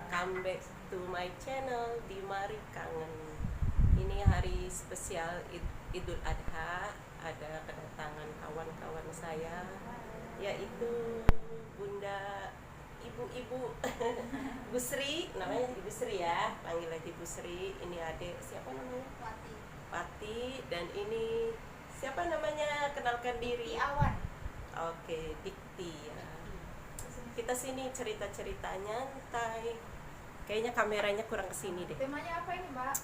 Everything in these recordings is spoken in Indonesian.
come back to my channel di Mari Kangen. Ini hari spesial Idul Adha, ada kedatangan kawan-kawan saya, yaitu Bunda Ibu-ibu Bu Sri, namanya Ibu Sri ya, panggil aja Bu Sri. Ini adik siapa namanya? Pati. Dan ini siapa namanya? Kenalkan diri. Awan. Oke, Dikti ya. Kita sini cerita-cerita nyantai. Kayaknya kameranya kurang kesini deh. Temanya apa ini, Mbak?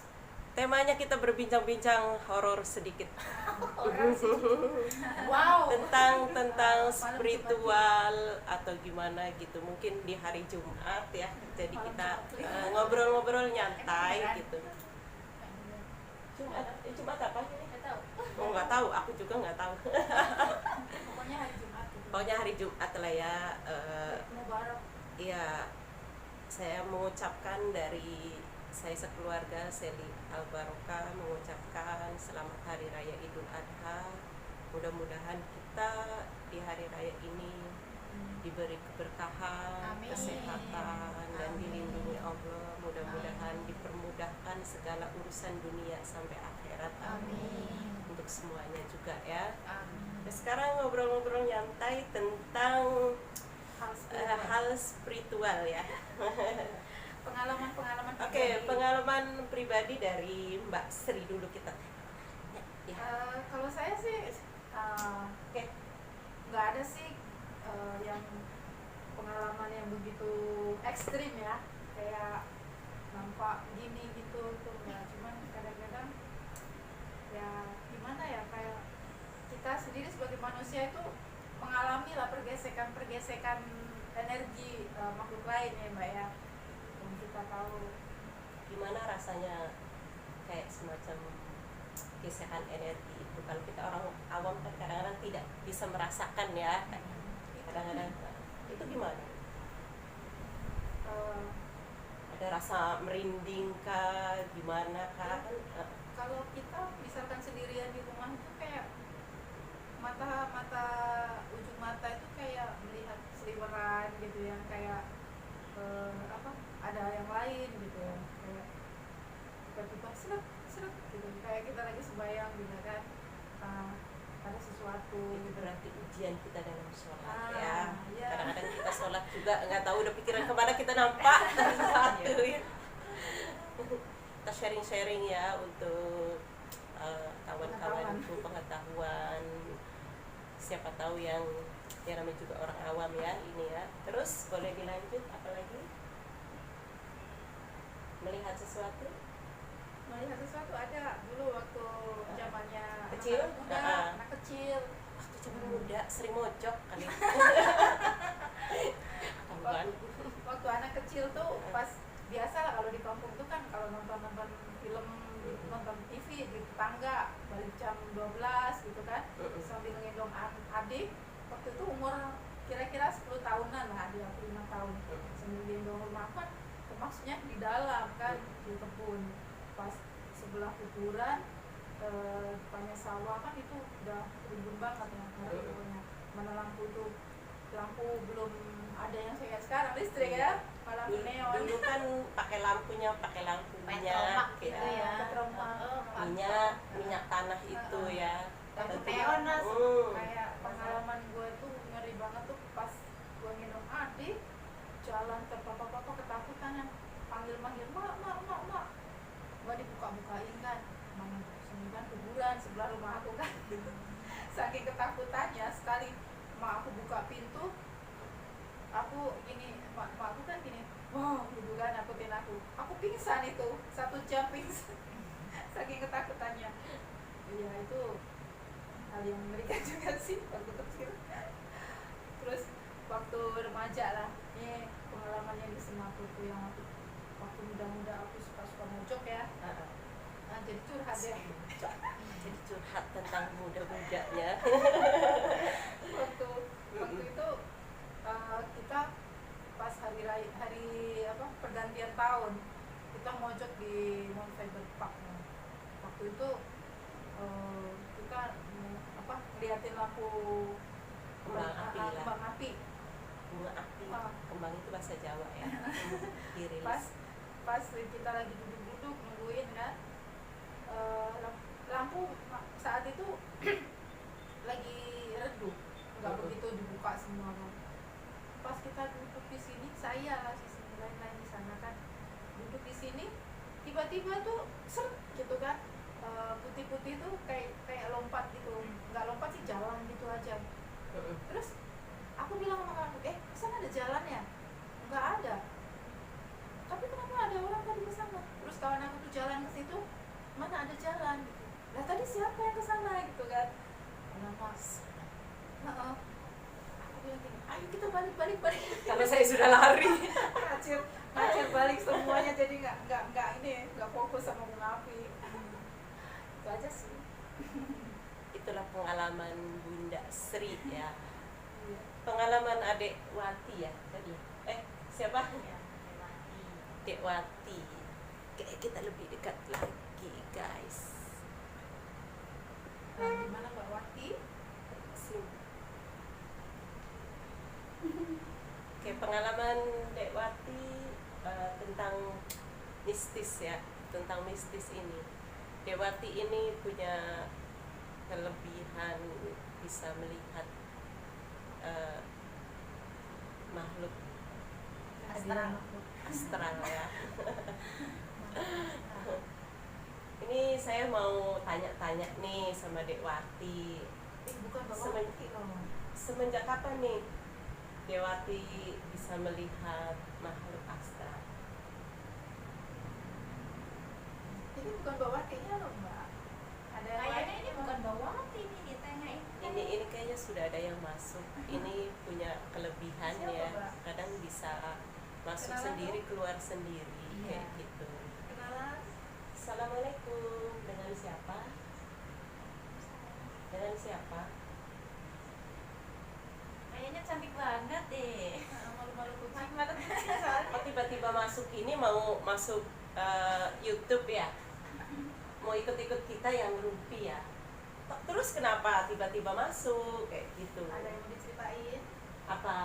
Temanya kita berbincang-bincang horor sedikit. Wow. tentang spiritual atau gimana gitu. Mungkin di hari Jumat ya. Jadi kita ngobrol-ngobrol nyantai gitu. Jumat apa ini? Nggak tahu. Oh, nggak tahu, aku juga nggak tahu. Pokoknya hari Jumat. Pokoknya hari Jumat lah ya. Mubarak. Iya, saya mengucapkan dari saya sekeluarga Seli Al-Barokah mengucapkan selamat Hari Raya Idul Adha. Mudah-mudahan kita di hari raya ini diberi keberkahan, Amin. kesehatan, dan Amin. dilindungi Allah. Mudah-mudahan dipermudahkan segala urusan dunia sampai akhirat. Amin. Untuk semuanya juga ya. Amin. Nah, sekarang ngobrol-ngobrol nyantai tentang Hal hal spiritual ya. pengalaman Oke, pengalaman pribadi dari Mbak Sri dulu kita. Ya. Kalau saya sih Oke. nggak ada sih yang pengalaman yang begitu ekstrim ya, kayak nampak gini gitu tuh nggak. Cuman kadang-kadang ya gimana ya, kayak kita sendiri sebagai manusia itu mengalami lah pergesekan energi makhluk lain ya, Mbak ya. Yang kita tahu Gimana rasanya kayak semacam gesekan energi itu? Kalau kita orang awam kan kadang-kadang tidak bisa merasakan ya. Kadang-kadang itu gimana? Ada rasa merinding kah? Gimana kah? kalau kita misalkan sendirian di rumah itu kayak ujung mata itu kayak melihat seliweran gitu ya, kayak ada yang lain gitu ya, kayak tiba-tiba seret gitu, kayak kita lagi sembahyang gitu kan, ada sesuatu Itu gitu. berarti ujian kita dalam sholat ya. Iya. Kadang-kadang kita sholat juga nggak tahu udah pikiran kemana kita nampak sesuatu ya. Kita sharing-sharing ya untuk kawan-kawan itu pengetahuan. Siapa tahu yang namanya juga orang awam ya ini ya. Terus boleh dilanjut apa lagi? Melihat sesuatu? Melihat sesuatu ada dulu waktu zamannya Kecil? anak muda, anak kecil. Waktu zaman muda sering mojok kali. Kawan. Waktu anak kecil tuh pas biasa lah kalau di kampung tuh kan, kalau nonton film, nonton TV di tetangga balik jam 12 gitu kan, sambil ngendong adik. Waktu itu umur kira-kira 10 tahunan lah, adik aku 5 tahun, sambil gendong rumah kan, maksudnya di dalam kan, di kebun, pas sebelah kuburan, depannya sawah kan, itu udah rimbun banget ya pokoknya. Mana lampu tuh, lampu belum ada yang kayak sekarang listrik ya, malah neon. Dulu kan pakai lampu minyak gitu ya, minyak tanah itu ya. lampu Tentu- neon lah. Hmm. Kayak pengalaman gue tuh ngeri banget tuh pas gue ngendong adik, jalan terpapa-papa ketakutan, yang panggil-manggil mak, gue dibuka-bukain kan, mana sini kan kuburan sebelah rumah aku kan. Saking ketakutannya, sekali mak aku buka pintu, aku gini, mak aku kan gini, wow gitu kan, nakutin aku pingsan itu 1 jam pingsan. Saking ketakutannya. Iya, itu hal yang mengerikan juga sih waktu kecil. Terus waktu remaja lah, ini pengalaman yang di Singapura tuh, yang waktu muda-muda aku suka mojok ya. Nah, jadi curhat deh. Jadi curhat tentang muda-mudanya. waktu itu kita pas hari pergantian tahun, kita mojok di Mount Faber Park. Waktu itu kita liatin lampu Kembang api lah. kembang api. api. Oh. Kembang itu bahasa Jawa ya. Dirilis. Pas kita lagi duduk-duduk nungguin kan, lampu saat itu lagi redup, nggak begitu dibuka semua kan. Pas kita duduk di sini, saya sisi lain-lain di sana kan duduk di sini, tiba-tiba tuh seret gitu kan, putih-putih tuh kayak lompat gitu, nggak lompat sih, jalan gitu aja. Terus aku bilang sama kamu, kesana ada jalan ya? Nggak ada. Tapi kenapa ada orang tadi ke sana? Terus kawan aku tuh jalan ke situ, mana ada jalan gitu. Lah tadi siapa yang ke sana gitu kan? Mas. Aku bilang gini, ayo kita balik. Karena saya sudah lari. ngacir balik semuanya, jadi nggak fokus sama bunga api. Itu aja sih. Itulah pengalaman Bunda Sri ya. Iya. Pengalaman Adek Wati ya tadi. Siapa? Dek Wati. Kayak kita lebih dekat lagi, guys. Gimana Mbak Wati? Oke, pengalaman Dek Wati tentang mistis ya, tentang mistis ini. Dek Wati ini punya kelebihan bisa melihat makhluk astral ya. Ini saya mau tanya-tanya nih sama Dek Wati. Bukan Mbak Wati loh. Semenjak kapan nih Dek Wati bisa melihat makhluk astral? Ini bukan Mbak Watinya loh Mbak. Ada yang Kayaknya lain ini bukan Mbak Wati nih ditanyain. Ini kayaknya sudah ada yang masuk. Ini punya kelebihan Siapa, ya. Mbak? Kadang bisa masuk Kenalan sendiri, keluar sendiri. Iya. Kayak gitu. kenalan. Assalamualaikum. Dengan siapa? Dengan siapa? Kayaknya cantik banget deh. Malu-malu kucing. Oh, tiba-tiba masuk ini mau masuk YouTube ya? Mau ikut-ikut kita yang rumpi ya? Terus kenapa tiba-tiba masuk kayak gitu? Ada yang mau diceritain? Apa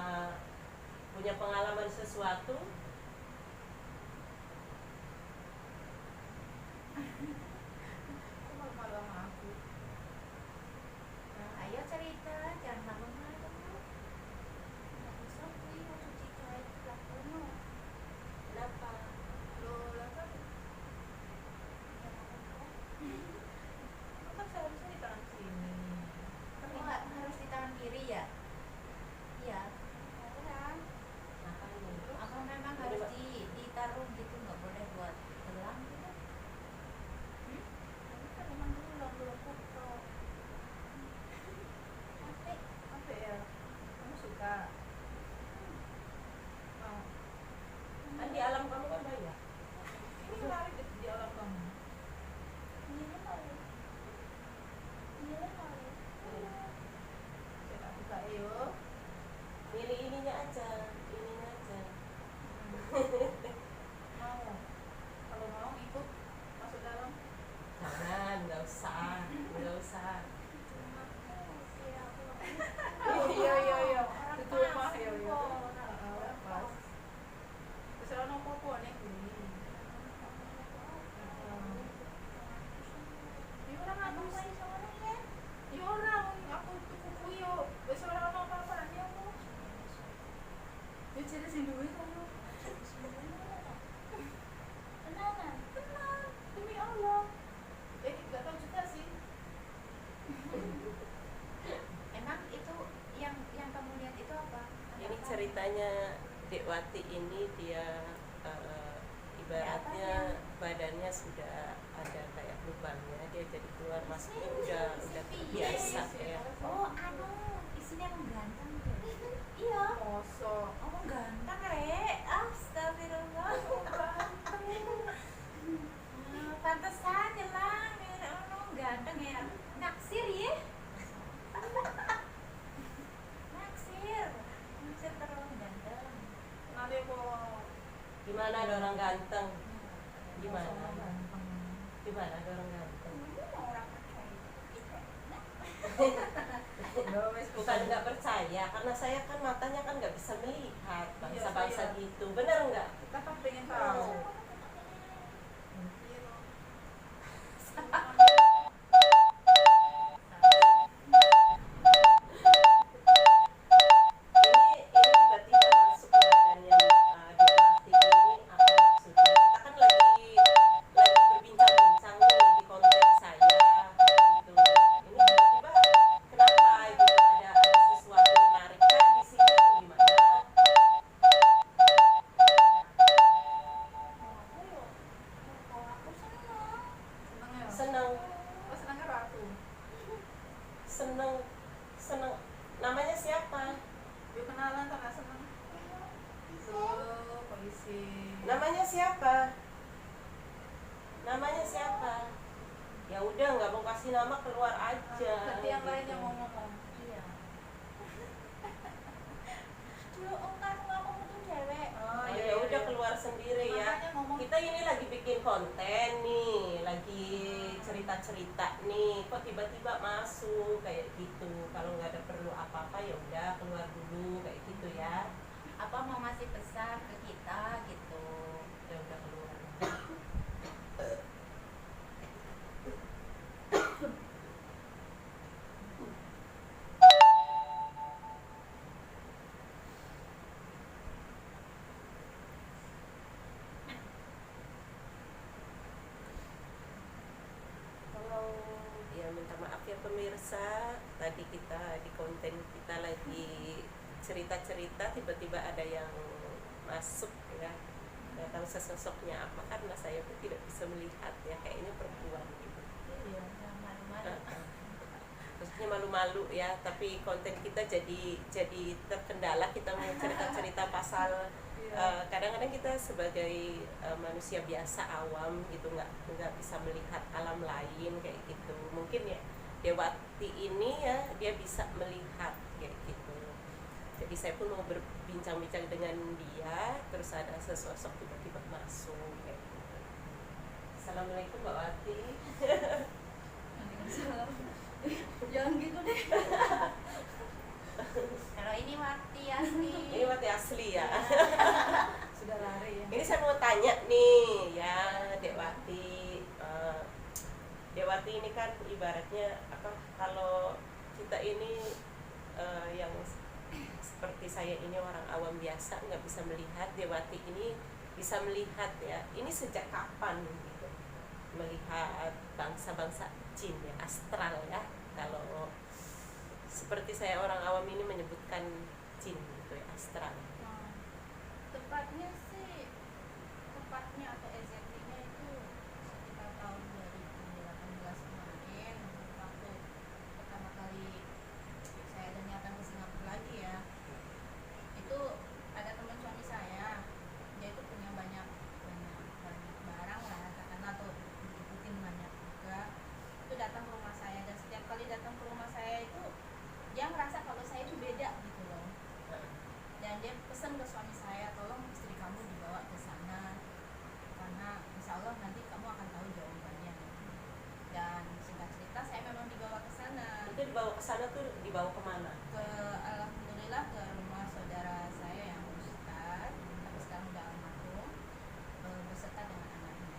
punya pengalaman sesuatu? Kok malu-malu sama aku? Nah, ayo cerita, jangan malu-malu. Nggak bisa sih, mau cuci kain belakang. Kenapa? Loh, lah kan kan seharusnya di tangan sini. Kan Oh, nggak harus di tangan kiri ya? Iya. Orang. Apa ini? Apa memang harus ditaruh gitu, nggak boleh buat gelang gitu? ini kan emang dulu belum foto. Tapi Apa ya? Kamu suka? Mau? Kan di alam kamu kan banyak. Ini menarik di alam kamu. Saya tak buka yuk. Milih ininya aja, ininya aja. Mau? Kalau mau ikut masuk dalam. Jangan, nggak usah, nggak usah. Iya. Itu mah ya. Pas. Terus ono popo nih. Iya orang aku sih. Iya orang aku tuku kuyo. Wis ora ono apa-apa ya aku. Ya jadi sing duwe kono. Tenang, demi Allah. Nggak tahu juga sih. emang itu yang kamu lihat itu apa? Ini ceritanya Dek Wati ini dia ibaratnya badannya sudah ada kayak lubangnya, dia jadi keluar masuknya udah terbiasa ya. Oh, isinya emang ganteng tuh. Iya. Mosok. Oh, ganteng, Rek. Astagfirullah. Pantesan ya lang, ganteng ya. Naksir ya. Naksir terlalu ganteng. Nanti kok Gimana ada orang ganteng? Gimana? mosok ganteng. Gimana ada orang ganteng? Orang percaya. Bukan nggak percaya, karena saya kan matanya kan nggak bisa melihat bangsa-bangsa Iya. gitu, benar nggak? Kita kan pengen tahu. Iya loh. Ini tiba-tiba masuk ke badannya Dewa Ati ini, apa maksudnya? Kita kan lagi berbincang-bincang nih di konten saya gitu. Ini tiba-tiba kenapa gitu, ada sesuatu menarik kan di sini atau gimana? Kalau aku senang. Seneng ya? Seneng, Oh, senengnya Ratu. seneng, seneng. Namanya siapa? Yuk kenalan karena seneng. Polisi. Namanya siapa? Namanya siapa? Ya udah, nggak mau kasih nama, keluar aja. Nanti yang lain gitu. yang mau ngomong. Iya. Dulu kan aku tuh cewek. Oh, Ya udah, keluar sendiri ya. Makanya ngomong. Kita ini lagi bikin konten nih, lagi cerita-cerita nih. Kok tiba-tiba masuk kayak gitu? Kalau nggak ada perlu apa-apa ya udah keluar dulu kayak gitu ya. Apa mau ngasih pesan ke kita gitu. Ya udah keluar. Kalau ya minta maaf ya pemirsa, tadi kita di konten kita lagi cerita-cerita, tiba-tiba ada yang masuk ya, nggak tahu sesosoknya apa, karena saya pun tidak bisa melihat ya, kayaknya perempuan gitu. Iya, yang malu-malu. Maksudnya malu-malu ya, tapi konten kita jadi terkendala, kita mau cerita-cerita pasal kadang-kadang kita sebagai manusia biasa awam gitu nggak bisa melihat alam lain kayak gitu. Mungkin ya Dewati ini ya dia bisa melihat kayak gitu. Jadi saya pun mau berbincang-bincang dengan dia, terus ada sesosok tiba-tiba masuk kayak gitu. Assalamualaikum Mbak Wati. Jangan gitu deh. Kalau ini Wati asli. Ini Wati asli ya. Sudah lari ya. Ini saya mau tanya nih ya Dewati. Dewati ini kan ibaratnya apa, kalau kita ini yang seperti saya ini orang awam biasa nggak bisa melihat, Dewati ini bisa melihat ya. Ini sejak kapan gitu melihat bangsa-bangsa jin ya, astral ya, kalau seperti saya orang awam ini menyebutkan jin gitu ya, astral. Nah, tepatnya sih, tepatnya atau exactly-nya itu sekitar tahun 2018 kemarin, waktu pertama kali saya ada niatan ke Singapura lagi ya. Itu ada teman suami saya, dia itu punya banyak barang lah katakanlah, atau diikutin banyak juga. Itu datang ke rumah saya, dan setiap kali datang ke rumah saya itu dia ngerasa kalau saya itu beda gitu loh. Dan dia pesan ke suami saya, tolong istri kamu dibawa ke sana karena insya Allah nanti kamu akan tahu jawabannya. Dan singkat cerita saya memang dibawa ke sana. Itu dibawa ke sana tuh dibawa kemana? Ke alhamdulillah ke rumah saudara saya yang Ustadz, tapi sekarang udah almarhum, beserta dengan anaknya.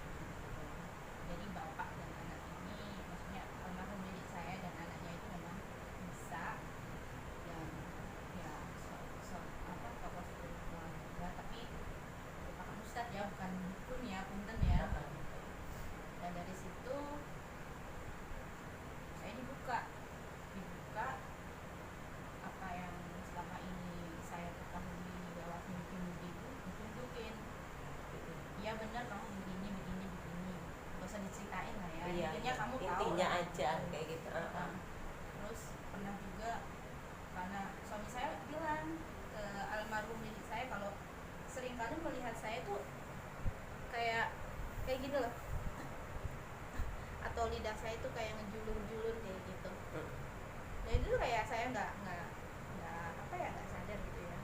Jadi bapak dan anak ini, maksudnya almarhum milik saya dan anaknya itu memang bisa, dan ya tokoh spiritual juga, tapi merupakan Ustadz ya, bukan dukun ya, punten ya. Dan dari situ saya dibuka apa yang selama ini saya ketahui lewat mimpi-mimpi itu ditunjukin. Iya benar, kamu begini gak usah diceritain lah ya, Iya, intinya kamu tahu intinya lah. aja kayak gitu. Terus pernah juga, karena suami saya bilang ke almarhum milik saya kalau seringkali melihat saya tuh kayak gitu loh, atau lidah saya tuh kayak ngejulur-julur kayak gitu. Nah itu kayak saya nggak apa ya, nggak sadar gitu ya.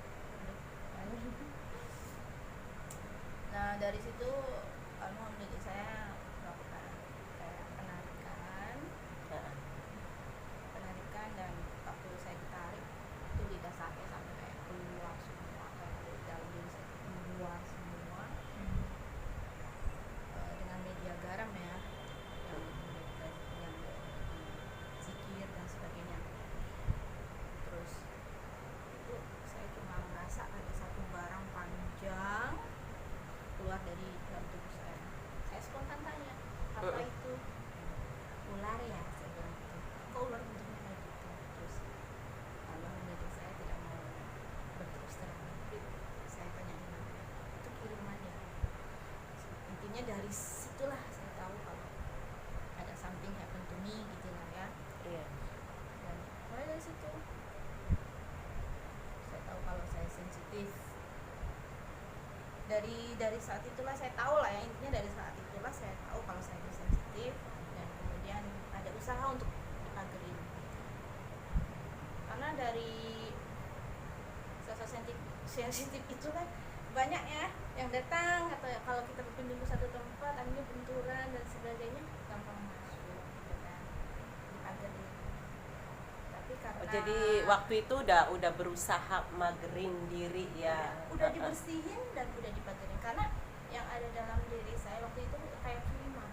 Nah dari situ alhamdulillah saya melakukan kayak penarikan, dan waktu saya intinya dari situlah saya tahu kalau ada something happen to me gitu lah ya. Iya. Dan mulai dari situ saya tahu kalau saya sensitif. Dari saat itulah saya tahu lah ya, intinya dari saat itulah saya tahu kalau saya itu sensitif, dan kemudian ada usaha untuk dipagerin. Karena dari sosok sensitif itu kan banyak ya yang datang, atau kalau kita berkunjung ke satu tempat akhirnya benturan dan sebagainya, gampang masuk gitu kan, dipagerin. Tapi karena Jadi waktu itu udah berusaha magerin diri ya. udah dibersihin dan udah dipagerin, karena yang ada dalam diri saya waktu itu kayak kiriman.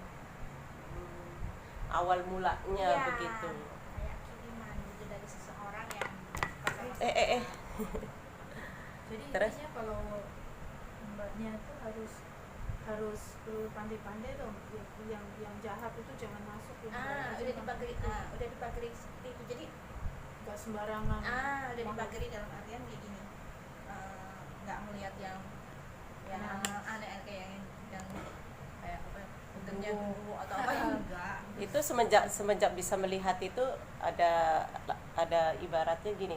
Awal mulanya Iya, begitu. kayak kiriman gitu dari seseorang yang suka sama Eh. saya. Jadi Terus? intinya kalau mbaknya tuh harus pandai-pandai dong, yang jahat itu jangan masuk, yang baik aja Udah masuk dipageri, itu. udah dipageri seperti itu. Jadi Nggak sembarangan. udah dipageri dalam artian kayak gini, nggak melihat yang aneh-aneh kayak yang kayak apa ya, bentuknya guru atau apa ya, enggak. Itu semenjak bisa melihat itu ada ibaratnya gini,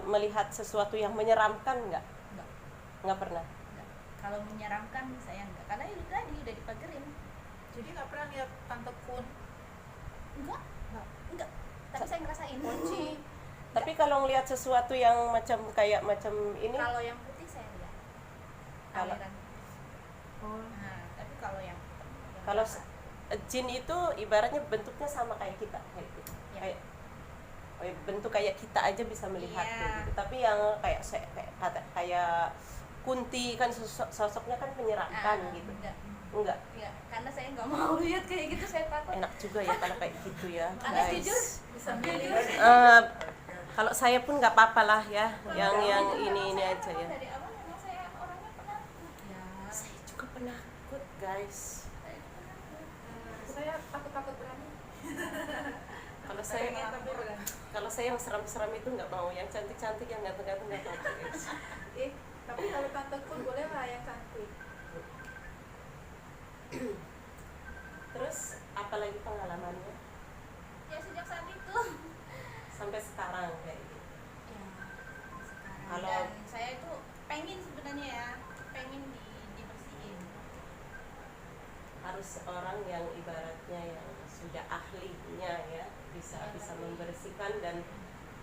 melihat sesuatu yang menyeramkan Enggak. nggak pernah. Enggak. Kalau menyeramkan saya enggak, karena itu tadi udah dipagerin. Jadi nggak pernah lihat Tante Kun Enggak. Tapi saya ngerasain kunci. Tapi kalau ngelihat sesuatu yang macam ini, Kalau yang putih saya lihat. Kalau- Aliran. Oh, Tapi kalau yang kalau biasa, jin itu ibaratnya bentuknya sama kayak kita, Ya. bentuk kayak kita aja bisa melihatnya Iya. gitu. Tapi yang kayak Kunti kan sosoknya kan menyeramkan gitu. Enggak. Enggak, karena saya nggak mau lihat kayak gitu, saya takut. Enak juga ya kalau kayak gitu ya, Karena guys. jujur, bisa jujur, milih. Kalau saya pun nggak apa-apa lah ya, yang jujur, ini saya aja memang ya. Dari awal memang saya orangnya penakut. Ya. Saya juga penakut, guys. Saya penakut. Saya takut berani. Kalau saya Pengen tapi berani. kalau saya yang seram-seram itu nggak mau, yang cantik-cantik, yang ganteng-ganteng nggak mau, guys. Tapi kalau Tante Kun boleh lah yang cantik. Terus apalagi pengalamannya Ya sejak saat itu. sampai sekarang kayak gitu? Ya, sekarang. Kalau- Dan saya itu pengen sebenarnya ya, pengen dibersihin. Harus orang yang ibaratnya yang sudah ahlinya ya, bisa Ya, bisa tapi- membersihkan dan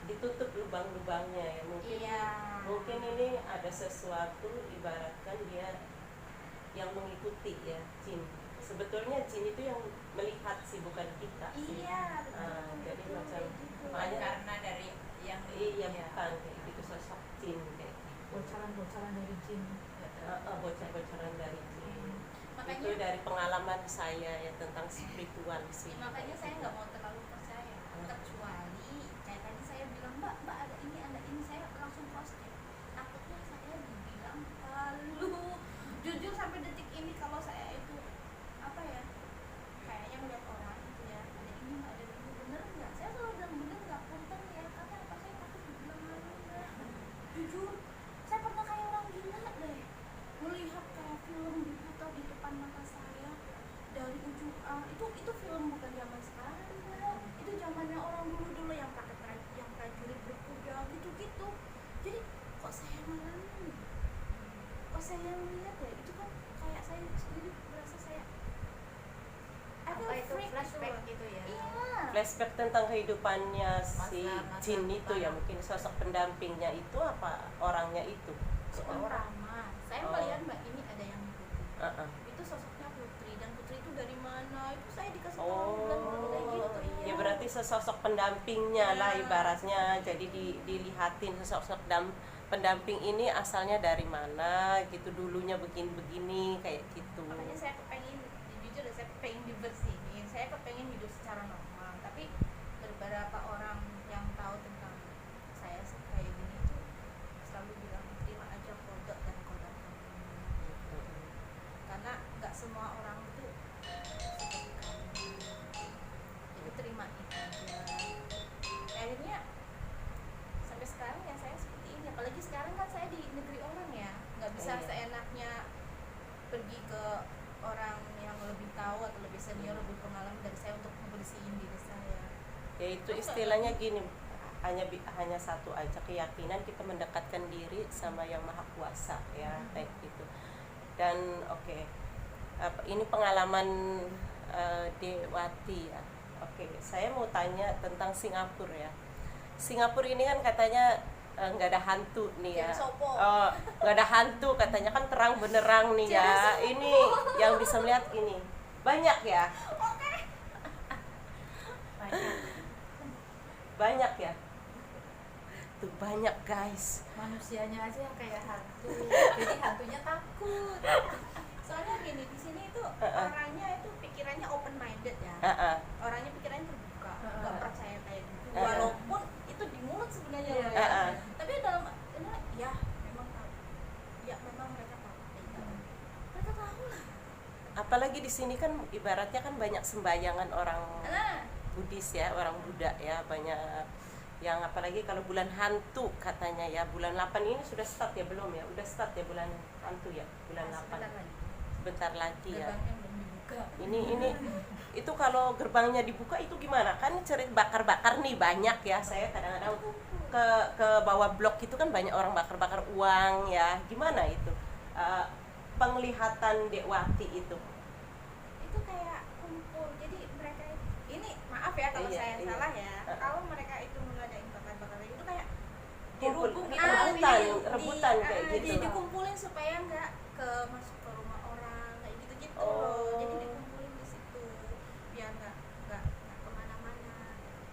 ditutup lubang-lubangnya ya. Mungkin ini ada sesuatu, ibaratkan dia yang mengikuti ya, jin. Sebetulnya jin itu yang melihat sih, bukan kita sih. Iya, betul. Jadi betul, macam kayak gitu. makanya karena dari yang iya bukan kayak gitu, sosok jin kayak gitu. Bocoran-bocoran dari jin. Bocor-bocoran dari jin. Makanya Itu dari pengalaman saya ya tentang spiritual sih. makanya saya nggak mau terlalu percaya, kecuali kayak tadi saya bilang mbak ada ini saya langsung cross check. Takutnya saya dibilang halu. Jujur sampai detik ini kalau saya itu apa ya, kayaknya melihat orang gitu ya, ada ini nggak, ada ini, bener nggak, saya selalu bilang bener nggak, punten ya, karena apa, saya takut dibilang halu nggak. Jujur saya pernah kayak orang gila deh, melihat kayak film diputar di depan mata saya dari ujung itu film bukan zaman sekarang Mbak. Itu zamannya orang dulu yang pakai yang prajurit berkuda gitu. Jadi kok saya ngalamin, kok saya melihat ya, itu kan kayak saya sendiri berasa saya I feel apa itu freak flashback gitu. gitu ya? Iya. Flashback tentang kehidupannya si Masa-masa jin itu ya, depan. mungkin sosok pendampingnya itu apa orangnya itu? Seorang saya Oh. melihat mbak ini ada yang putih. Uh-uh. Itu sosoknya Putri, dan Putri itu dari mana? Itu saya dikasih tahu Oh, bulan gitu. ya berarti sesosok pendampingnya lah ibaratnya. Jadi dilihatin sesosok pendamping ini asalnya dari mana gitu, dulunya begini-begini kayak gitu. Makanya saya kepengen, jujur saya kepengen dibersihin, saya kepengen hidup secara normal. Tapi beberapa orang yang tahu tentang saya kayak gini tuh selalu bilang terima aja kodok dan kodok karena nggak semua orang itu seperti kamu, jadi terima itu aja. Akhirnya sampai sekarang ya saya seperti ini, apalagi sekarang kan saya di negeri orang ya, nggak bisa Iya. seenaknya pergi ke orang yang lebih tahu atau lebih senior, lebih pengalaman dari saya untuk membersihin diri saya. Ya itu istilahnya gini, hanya satu aja, keyakinan kita mendekatkan diri sama yang maha kuasa ya, kayak gitu. Dan ini pengalaman Dewati ya. Saya mau tanya tentang Singapura ya. Singapura ini kan katanya nggak ada hantu nih ya. Jadi sopo. Oh, nggak ada hantu katanya, kan terang benerang nih ya. Ini yang bisa melihat ini banyak ya. Banyak ya. Tuh banyak guys. Manusianya aja yang kayak hantu, jadi hantunya takut. Soalnya gini, di sini itu orangnya itu pikirannya open minded ya. Orangnya pikirannya terbuka, nggak percaya kayak gitu. Walaupun itu di mulut sebenarnya loh ya. Tapi dalam ya memang mereka tahu kayak gitu. Mereka tahu lah. Apalagi di sini kan ibaratnya kan banyak sembayangan orang Nah, Buddhis ya, orang Buddha ya, banyak yang apalagi kalau bulan hantu katanya ya, bulan 8 ini sudah start ya belum ya? Udah start ya bulan hantu ya, bulan 8. Sebentar lagi ya. gerbangnya belum dibuka. Ini itu kalau gerbangnya dibuka itu gimana? Kan cerita bakar-bakar nih banyak ya. Saya kadang-kadang ke bawah blok itu kan banyak orang bakar-bakar uang ya. Gimana itu? Penglihatan Dewati itu. Itu kayak kumpul. Jadi mereka ini maaf ya kalau Iya, saya iya. salah ya. Kalau mereka itu ngadain bakar-bakar itu kayak Kumpul, dirubung rebutan kayak gitu. dikumpulin supaya nggak masuk ke rumah orang kayak gitu-gitu Oh. loh. Jadi dikumpulin di situ biar nggak kemana-mana.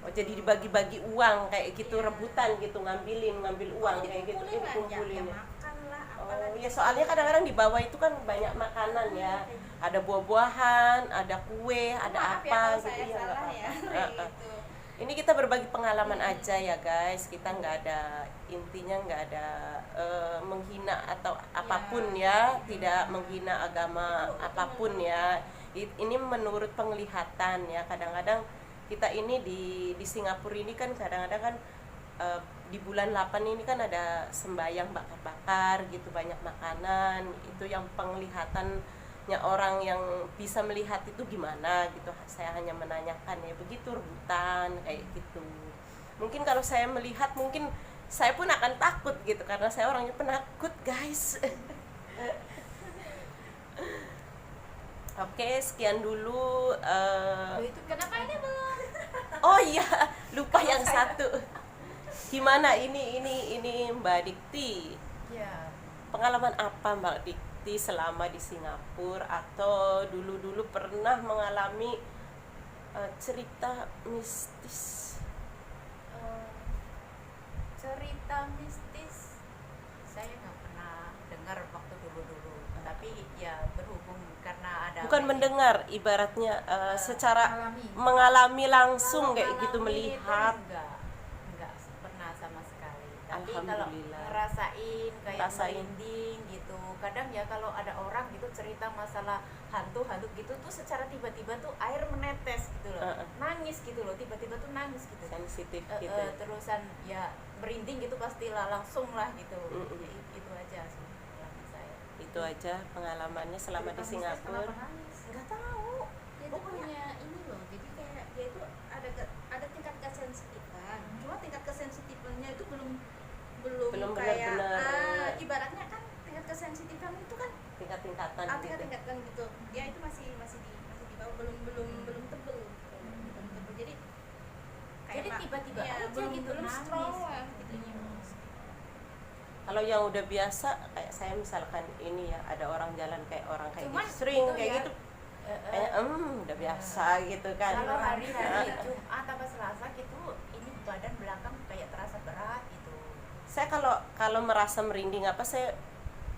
Oh, jadi dibagi-bagi uang kayak gitu, Iya. rebutan gitu, ngambil uang kayak gitu, Dikumpulin lah, dikumpulin ya ya. makan lah Oh, apalagi. ya soalnya kadang-kadang di bawah itu kan banyak makanan ya. Ada buah-buahan, ada kue, ada Maaf apa ya kalau gitu saya ya. salah nggak ya. apa-apa. Kayak gitu. Ini kita berbagi pengalaman aja ya guys. Kita nggak ada, intinya nggak ada menghina atau apapun ya, tidak menghina agama apapun ya. Ini menurut penglihatan ya. Kadang-kadang kita ini di Singapura ini kan kadang-kadang kan di bulan 8 ini kan ada sembahyang bakar-bakar gitu, banyak makanan. Itu yang penglihatannya orang yang bisa melihat itu gimana gitu. Saya hanya menanyakan ya, begitu rebutan kayak gitu. Mungkin kalau saya melihat mungkin saya pun akan takut gitu, karena saya orangnya penakut guys. Oke, sekian dulu. Loh, itu Kenapa ini belum? Oh iya, lupa yang satu. Gimana ini Mbak Dikti? ya Pengalaman apa Mbak Dikti selama di Singapura, atau dulu pernah mengalami cerita mistis? cerita mistis saya nggak pernah dengar waktu dulu, tapi ya berhubung karena ada Bukan mendengar, ibaratnya secara alami. mengalami langsung Kalau kayak gitu, ngalami itu melihat. enggak pernah sama sekali. Tapi kalau Alhamdulillah. ngerasain kayak Rasain. merinding gitu. Kadang ya kalau ada orang gitu cerita masalah hantu gitu tuh secara tiba-tiba tuh air menetes gitu loh. Nangis gitu loh, tiba-tiba tuh nangis gitu. Sensitif gitu. Terusan ya merinding gitu pastilah langsung lah gitu. Mm-mm. Ya, itu aja sih pengalaman saya. Itu aja pengalamannya selama di Cerita mistis Singapura. kenapa nangis? Nggak tahu. Dia tuh Pokoknya- punya ini loh. Jadi kayak dia itu ada tingkat kesensitifan. Cuma tingkat kesensitifannya itu belum Belum kayak benar-benar, ibaratnya kan tingkat kesensitifan itu kan Tingkat-tingkatan gitu. tingkat-tingkatan gitu. Dia itu masih di bawah, belum tebel. Belum tebel. Jadi Jadi tiba-tiba ya, aja belum gitu belum nangis. strong lah gitu. Kalau yang udah biasa kayak saya misalkan ini ya, ada orang jalan kayak orang kayak Cuman gitu, sering gitu kayak ya. gitu, kayak udah biasa gitu kan. Kalau hari-hari Jumat atau Selasa gitu, ini badan belakang kayak terasa berat gitu. Saya kalau merasa merinding apa, saya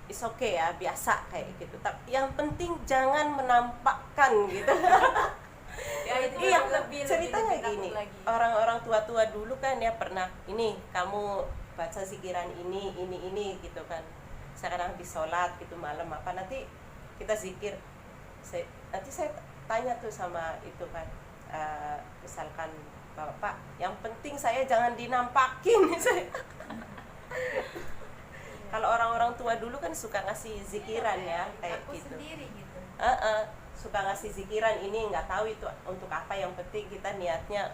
is okay ya, biasa kayak gitu. Tapi yang penting jangan menampakkan gitu. Ya itu Iya, lebih ceritanya takut gini, lagi. orang-orang tua-tua dulu kan ya pernah, ini kamu baca zikiran ini gitu kan. Saya kadang habis sholat gitu malam apa, nanti kita zikir. Nanti saya tanya tuh sama itu kan, misalkan Bapak, yang penting saya jangan dinampakin. Kalau orang-orang tua dulu kan suka ngasih zikiran ya, kayak Aku gitu. sendiri gitu. suka ngasih zikiran ini, nggak tahu itu untuk apa, yang penting kita niatnya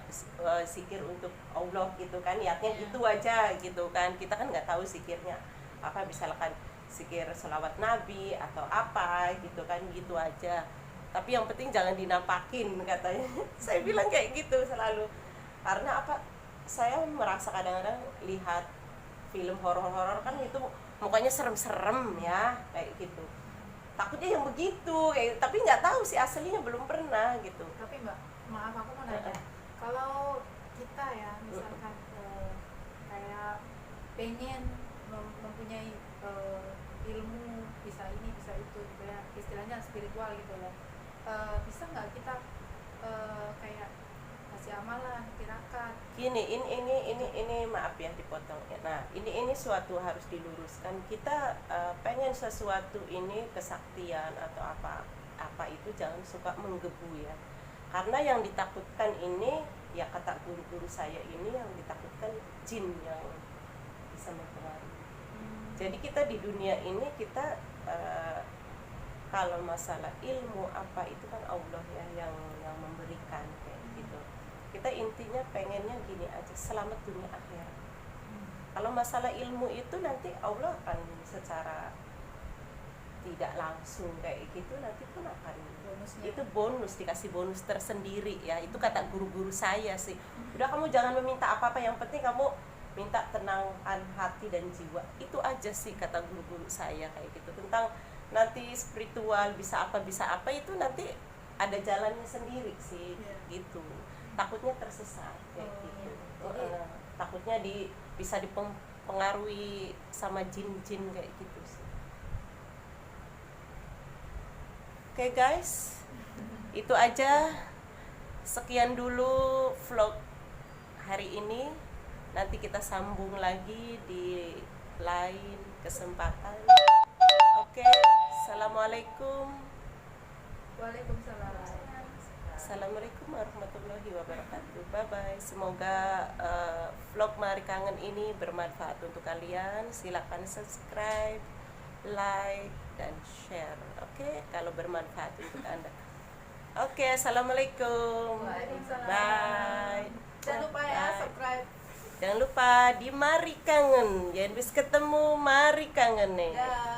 zikir untuk Allah gitu kan, niatnya Iya. itu aja gitu kan. Kita kan nggak tahu zikirnya apa, misalkan zikir selawat Nabi atau apa gitu kan, gitu aja. Tapi yang penting jangan dinampakin katanya. Saya bilang kayak gitu selalu. Karena apa? Saya merasa kadang-kadang lihat film horor-horor kan itu mukanya serem-serem ya, kayak gitu. Takutnya yang begitu, kayak, tapi nggak tahu sih aslinya, belum pernah gitu. Tapi Mbak, maaf aku mau nanya, kalau kita ya misalkan kayak pengen mempunyai ilmu, bisa ini bisa itu gitu ya, istilahnya spiritual gitu ya, bisa nggak kita kayak kasih amalan, tirakat? Gini, ini maaf ya dipotong. Nah, ini suatu harus diluruskan. Kita pengen sesuatu ini kesaktian atau apa itu jangan suka menggebu ya. Karena yang ditakutkan ini, ya kata guru-guru saya ini, yang ditakutkan jin yang bisa mempengaruhi. Jadi kita di dunia ini kita kalau masalah ilmu apa itu kan Allah ya yang memberikan kayak gitu. Kita intinya pengennya gini aja, selamat dunia akhirat. Kalau masalah ilmu itu nanti Allah akan secara tidak langsung kayak gitu, nanti pun akan Bonusnya. itu bonus, dikasih bonus tersendiri ya. Itu kata guru-guru saya sih. Udah, kamu jangan meminta apa-apa, yang penting kamu minta tenangkan hati dan jiwa. Itu aja sih kata guru-guru saya kayak gitu. Tentang nanti spiritual bisa apa itu nanti ada jalannya sendiri sih. Iya. Gitu. Takutnya tersesat kayak Oh, gitu. jadi- Takutnya bisa dipengaruhi sama jin-jin kayak gitu sih. Oke guys, itu aja. Sekian dulu vlog hari ini. Nanti kita sambung lagi di lain kesempatan. Oke, assalamualaikum. Waalaikumsalam. Assalamualaikum warahmatullahi wabarakatuh. Bye bye. Semoga vlog Mari Kangen ini bermanfaat untuk kalian. Silakan subscribe, like, dan share. Oke, kalau bermanfaat untuk Anda. Oke, assalamualaikum. Waalaikumsalam. Bye. Jangan lupa ya Bye. subscribe. Jangan lupa di Mari Kangen. Jangan bisa ketemu Mari Kangen nih. Dah.